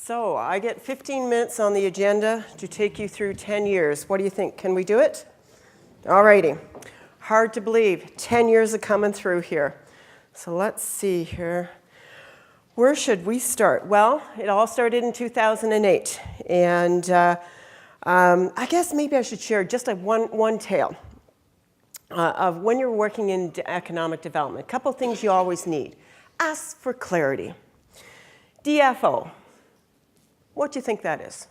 So I get 15 minutes on the agenda to take you through 10 years. What do you think? Can we do it? All righty. Hard to believe. 10 years of coming through here. So let's see here. Where should we start? Well, it all started in 2008. And I guess maybe I should share just one tale of when you're working in economic development. A couple things you always need. Ask for clarity. DFO. What do you think that is?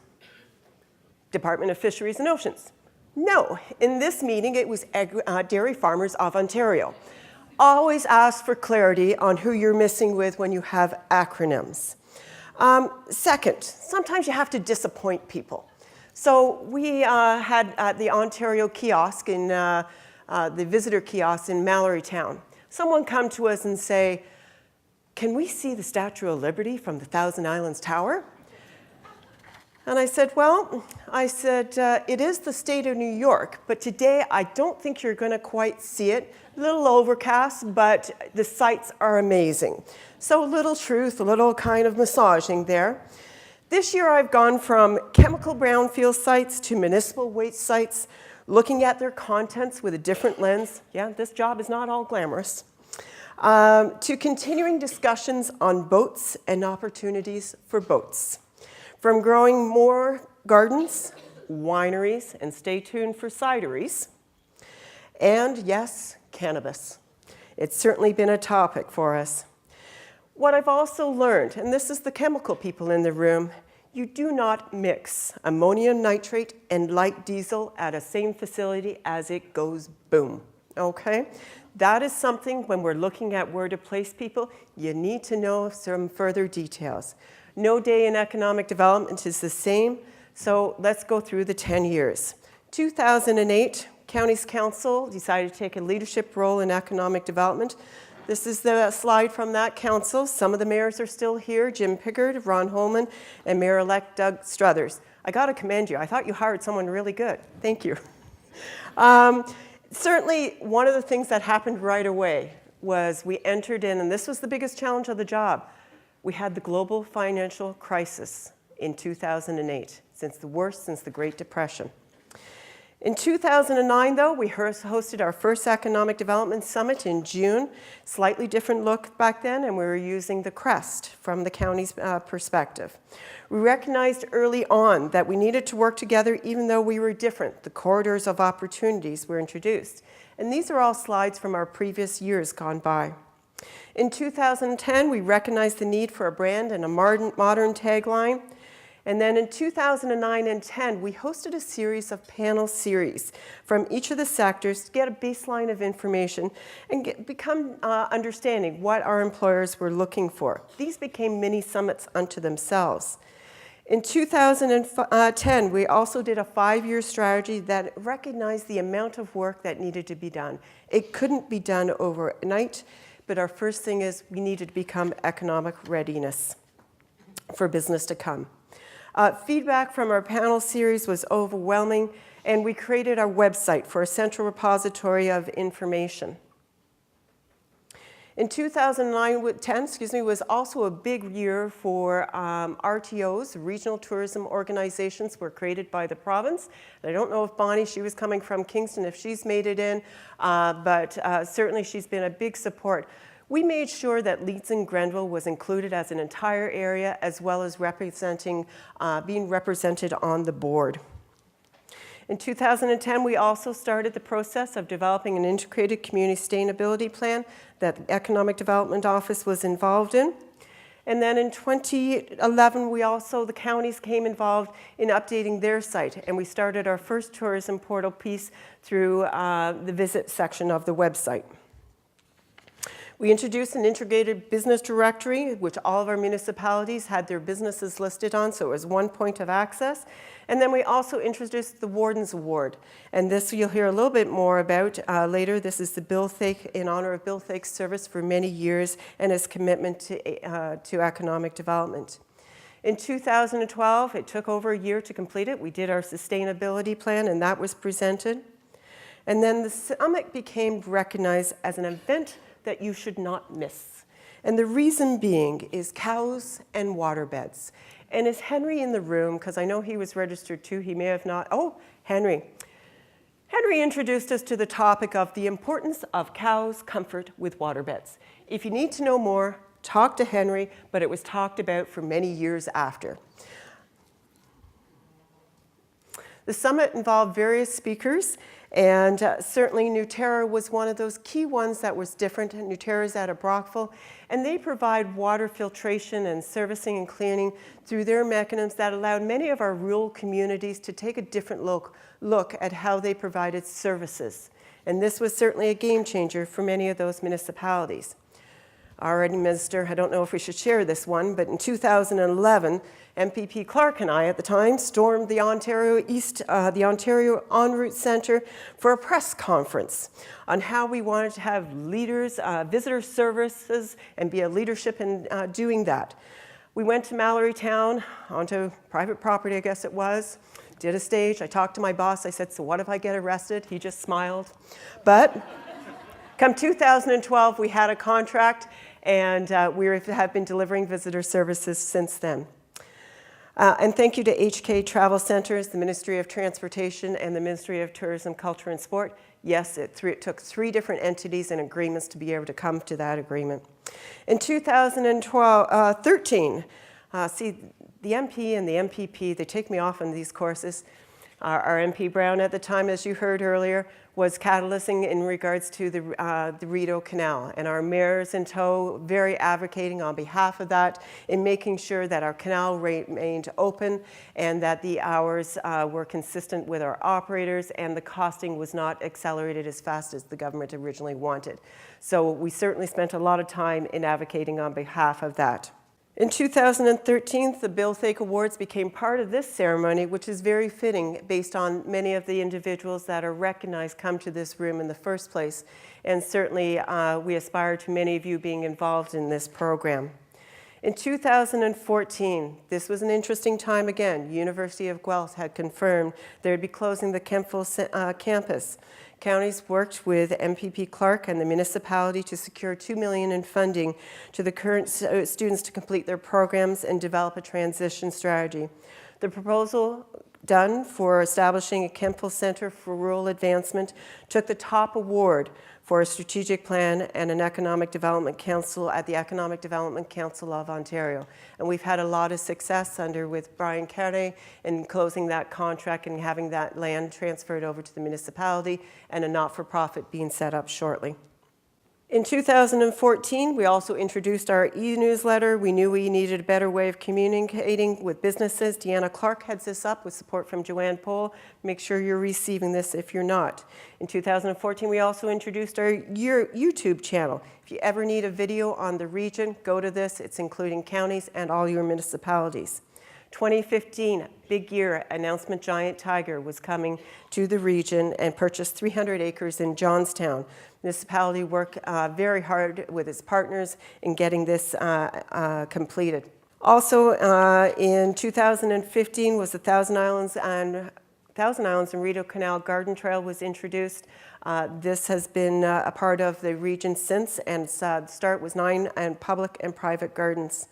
Department of Fisheries and Oceans. No, in this meeting it was Dairy Farmers of Ontario. Always ask for clarity on who you're messing with when you have acronyms. Second, sometimes you have to disappoint people. So we had at the Ontario kiosk in the visitor kiosk in Mallory Town, someone come to us and say, "Can we see the Statue of Liberty from the Thousand Islands Tower?" And I said, it is the state of New York, but today I don't think you're going to quite see it. A little overcast, but the sights are amazing. So a little truth, a little kind of massaging there. This year I've gone from chemical brownfield sites to municipal waste sites, looking at their contents with a different lens. Yeah, this job is not all glamorous. To continuing discussions on boats and opportunities for boats. From growing more gardens, wineries, and stay tuned for cideries. And yes, cannabis. It's certainly been a topic for us. What I've also learned, and this is the chemical people in the room, you do not mix ammonium nitrate and light diesel at a same facility as it goes boom, okay? That is something when we're looking at where to place people, you need to know some further details. No day in economic development is the same, so let's go through the 10 years. 2008, County's Council decided to take a leadership role in economic development. This is the slide from that council. Some of the mayors are still here, Jim Pickard, Ron Holman, and Mayor-elect Doug Struthers. I gotta commend you. I thought you hired someone really good. Thank you. Certainly, one of the things that happened right away was we entered in, and this was the biggest challenge of the job, we had the global financial crisis in 2008, the worst since the Great Depression. In 2009, though, we hosted our first Economic Development Summit in June. Slightly different look back then, and we were using the crest from the county's perspective. We recognized early on that we needed to work together even though we were different. The corridors of opportunities were introduced. And these are all slides from our previous years gone by. In 2010, we recognized the need for a brand and a modern tagline. And then in 2009 and 10, we hosted a series of panel series from each of the sectors to get a baseline of information and become understanding what our employers were looking for. These became mini summits unto themselves. In 2010, we also did a 5-year strategy that recognized the amount of work that needed to be done. It couldn't be done overnight. But our first thing is we needed to become economic readiness for business to come. Feedback from our panel series was overwhelming, and we created our website for a central repository of information. In 2009-10, was also a big year for RTOs, regional tourism organizations were created by the province. And I don't know if Bonnie, she was coming from Kingston, if she's made it in, but certainly she's been a big support. We made sure that Leeds Grenville was included as an entire area, as well as being represented on the board. In 2010, we also started the process of developing an integrated community sustainability plan that the Economic Development Office was involved in. And then in 2011, the counties came involved in updating their site, and we started our first tourism portal piece through the visit section of the website. We introduced an integrated business directory, which all of our municipalities had their businesses listed on, so it was one point of access. And then we also introduced the Warden's Award. And this you'll hear a little bit more about later. This is the Bill Thake, in honor of Bill Thake's service for many years and his commitment to economic development. In 2012, it took over a year to complete it. We did our sustainability plan, and that was presented. And then the summit became recognized as an event that you should not miss. And the reason being is cows and waterbeds. And is Henry in the room? Because I know he was registered too. He may have not. Oh, Henry. Henry introduced us to the topic of the importance of cows' comfort with waterbeds. If you need to know more, talk to Henry, but it was talked about for many years after. The summit involved various speakers, and certainly Nuterra was one of those key ones that was different. Nuterra is out of Brockville, and they provide water filtration and servicing and cleaning through their mechanisms that allowed many of our rural communities to take a different look at how they provided services. And this was certainly a game changer for many of those municipalities. Already, Minister, I don't know if we should share this one, but in 2011, MPP Clark and I at the time stormed the Ontario En Route Centre for a press conference on how we wanted to have leaders, visitor services, and be a leadership in doing that. We went to Mallory Town, onto private property, I guess it was, did a stage. I talked to my boss. I said, so what if I get arrested? He just smiled. But come 2012, we had a contract, and we have been delivering visitor services since then. And thank you to HK Travel Centres, the Ministry of Transportation, and the Ministry of Tourism, Culture and Sport. Yes, it took 3 different entities and agreements to be able to come to that agreement. In 2013, see, the MP and the MPP, they take me off on these courses. Our MP Brown at the time, as you heard earlier, was catalyzing in regards to the Rideau Canal, and our mayors in tow, very advocating on behalf of that in making sure that our canal remained open and that the hours were consistent with our operators and the costing was not accelerated as fast as the government originally wanted. So we certainly spent a lot of time in advocating on behalf of that. In 2013, the Bill Thake Awards became part of this ceremony, which is very fitting based on many of the individuals that are recognized come to this room in the first place. And certainly we aspire to many of you being involved in this program. In 2014, this was an interesting time again. University of Guelph had confirmed they would be closing the Kemptville campus. Counties worked with MPP Clark and the municipality to secure $2 million in funding to the current students to complete their programs and develop a transition strategy. The proposal done for establishing a Kemptville Centre for Rural Advancement took the top award for a strategic plan and an Economic Development Council at the Economic Development Council of Ontario. And we've had a lot of success with Brian Carey in closing that contract and having that land transferred over to the municipality and a not-for-profit being set up shortly. In 2014, we also introduced our eNewsletter. We knew we needed a better way of communicating with businesses. Deanna Clark heads this up with support from Joanne Pohl. Make sure you're receiving this if you're not. In 2014, we also introduced our YouTube channel. If you ever need a video on the region, go to this. It's including counties and all your municipalities. 2015, big year, announcement Giant Tiger was coming to the region and purchased 300 acres in Johnstown. Municipality worked very hard with its partners in getting this completed. Also in 2015 was the Thousand Islands and Rideau Canal Garden Trail was introduced. This has been a part of the region since, and the start was 9 public and private gardens.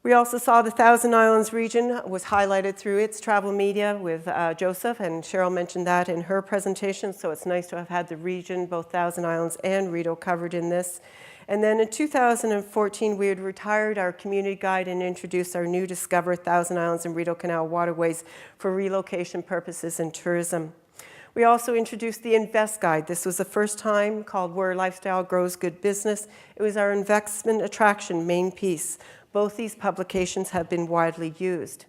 We also saw the Thousand Islands region was highlighted through its travel media with Joseph, and Cheryl mentioned that in her presentation, so it's nice to have had the region, both Thousand Islands and Rideau, covered in this. And then in 2014, we had retired our community guide and introduced our new Discover Thousand Islands and Rideau Canal Waterways for relocation purposes and tourism. We also introduced the Invest Guide. This was the first time called Where Lifestyle Grows Good Business. It was our investment attraction main piece. Both these publications have been widely used.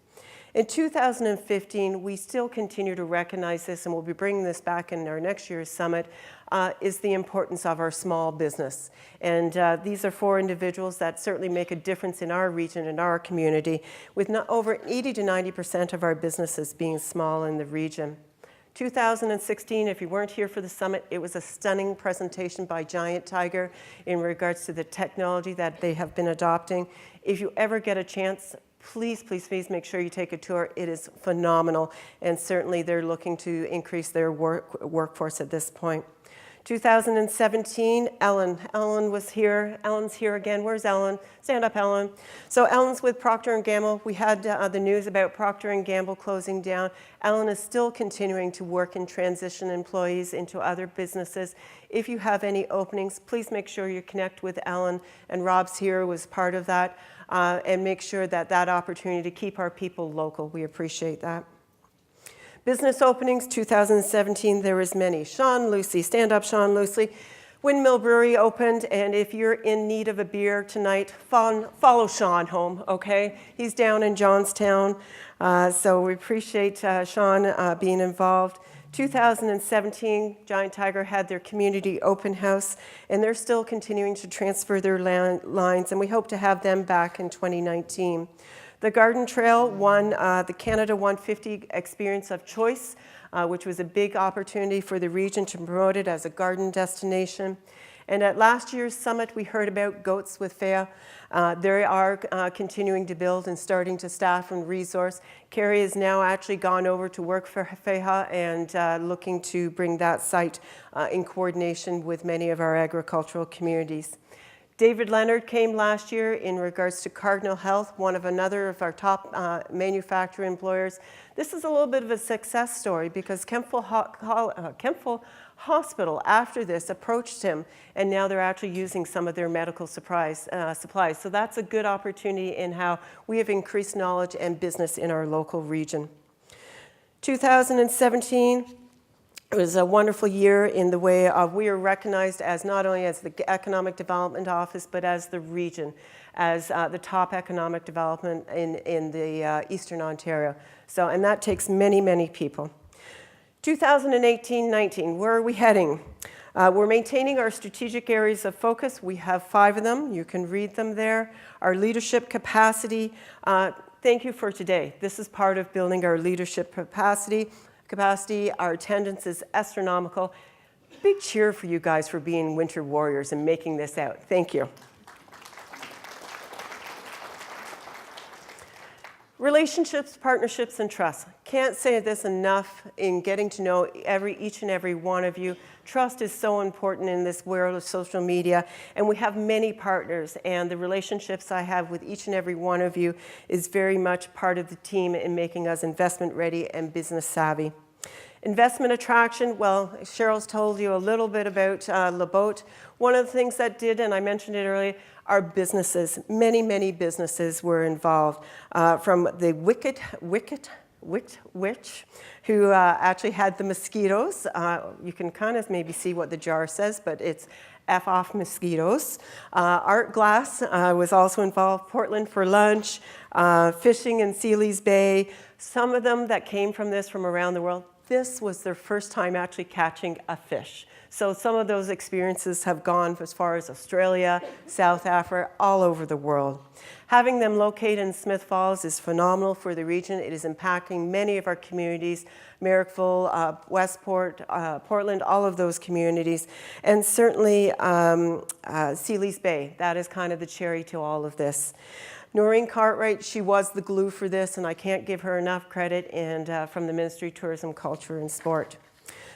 In 2015, we still continue to recognize this, and we'll be bringing this back in our next year's summit, is the importance of our small business. And these are 4 individuals that certainly make a difference in our region and our community, with over 80 to 90% of our businesses being small in the region. 2016, if you weren't here for the summit, it was a stunning presentation by Giant Tiger in regards to the technology that they have been adopting. If you ever get a chance, please, please, please make sure you take a tour. It is phenomenal, and certainly they're looking to increase their workforce at this point. 2017, Ellen. Ellen was here. Ellen's here again. Where's Ellen? Stand up, Ellen. So Ellen's with Procter & Gamble. We had the news about Procter & Gamble closing down. Ellen is still continuing to work and transition employees into other businesses. If you have any openings, please make sure you connect with Ellen, and Rob's here was part of that, and make sure that opportunity to keep our people local. We appreciate that. Business openings, 2017, there was many. Sean Lucy, stand up, Sean Lucy. Windmill Brewery opened, and if you're in need of a beer tonight, follow Sean home, okay? He's down in Johnstown, so we appreciate Sean being involved. 2017, Giant Tiger had their community open house, and they're still continuing to transfer their lines, and we hope to have them back in 2019. The Garden Trail won the Canada 150 Experience of Choice, which was a big opportunity for the region to promote it as a garden destination. And at last year's summit, we heard about goats with Feihi. They are continuing to build and starting to staff and resource. Carrie has now actually gone over to work for Feihi and looking to bring that site in coordination with many of our agricultural communities. David Leonard came last year in regards to Cardinal Health, another of our top manufacturer employers. This is a little bit of a success story because Kempful Hospital, after this, approached him, and now they're actually using some of their medical supplies. So that's a good opportunity in how we have increased knowledge and business in our local region. 2017, it was a wonderful year in the way of we are recognized as not only as the Economic Development Office, but as the region, as the top economic development in the Eastern Ontario. So, and that takes many, many people. 2018-19, where are we heading? We're maintaining our strategic areas of focus. We have 5 of them. You can read them there. Our leadership capacity. Thank you for today. This is part of building our leadership capacity. Our attendance is astronomical. Big cheer for you guys for being winter warriors and making this out. Thank you. Relationships, partnerships, and trust. Can't say this enough in getting to know each and every one of you. Trust is so important in this world of social media, and we have many partners, and the relationships I have with each and every one of you is very much part of the team in making us investment ready and business savvy. Investment attraction, well, Cheryl's told you a little bit about LeBoat. One of the things that did, and I mentioned it earlier, are businesses. Many, many businesses were involved, from the witch who actually had the mosquitoes. You can kind of maybe see what the jar says, but it's F off mosquitoes. Art Glass was also involved, Portland for Lunch, fishing in Sealy's Bay. Some of them that came from this from around the world, this was their first time actually catching a fish. So some of those experiences have gone as far as Australia, South Africa, all over the world. Having them located in Smith Falls is phenomenal for the region. It is impacting many of our communities, Marrickville, Westport, Portland, all of those communities. And certainly Sealy's Bay, that is kind of the cherry to all of this. Noreen Cartwright, she was the glue for this, and I can't give her enough credit, and from the Ministry of Tourism, Culture, and Sport.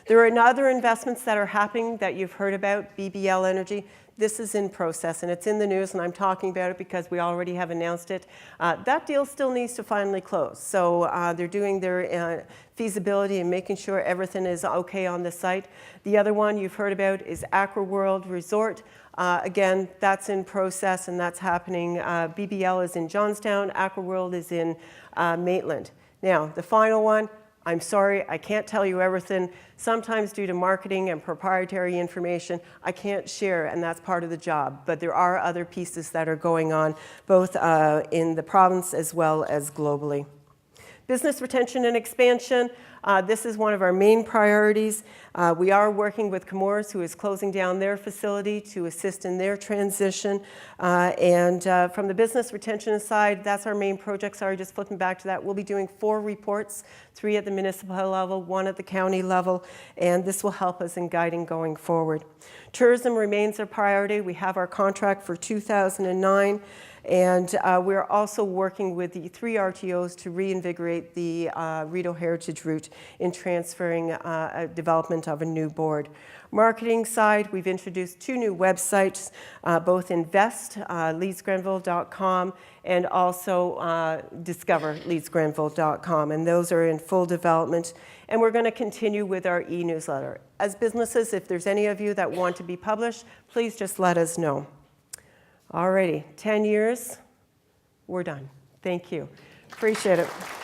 There are other investments that are happening that you've heard about, BBL Energy. This is in process, and it's in the news, and I'm talking about it because we already have announced it. That deal still needs to finally close. So they're doing their feasibility and making sure everything is okay on the site. The other one you've heard about is Aqua World Resort. Again, that's in process, and that's happening. BBL is in Johnstown. Aqua World is in Maitland. Now, the final one, I'm sorry, I can't tell you everything. Sometimes due to marketing and proprietary information, I can't share, and that's part of the job. But there are other pieces that are going on, both in the province as well as globally. Business retention and expansion. This is one of our main priorities. We are working with Chemours, who is closing down their facility to assist in their transition. And from the business retention side, that's our main project. Sorry, just flipping back to that. We'll be doing 4 reports, 3 at the municipal level, 1 at the county level, and this will help us in guiding going forward. Tourism remains a priority. We have our contract for 2009. And we're also working with the 3 RTOs to reinvigorate the Rideau Heritage Route in transferring a development of a new board. Marketing side, we've introduced 2 new websites, both Invest, leedsgrenville.com, and also Discover, leedsgrenville.com, and those are in full development. And we're going to continue with our e-newsletter. As businesses, if there's any of you that want to be published, please just let us know. Alrighty, 10 years, we're done. Thank you. Appreciate it.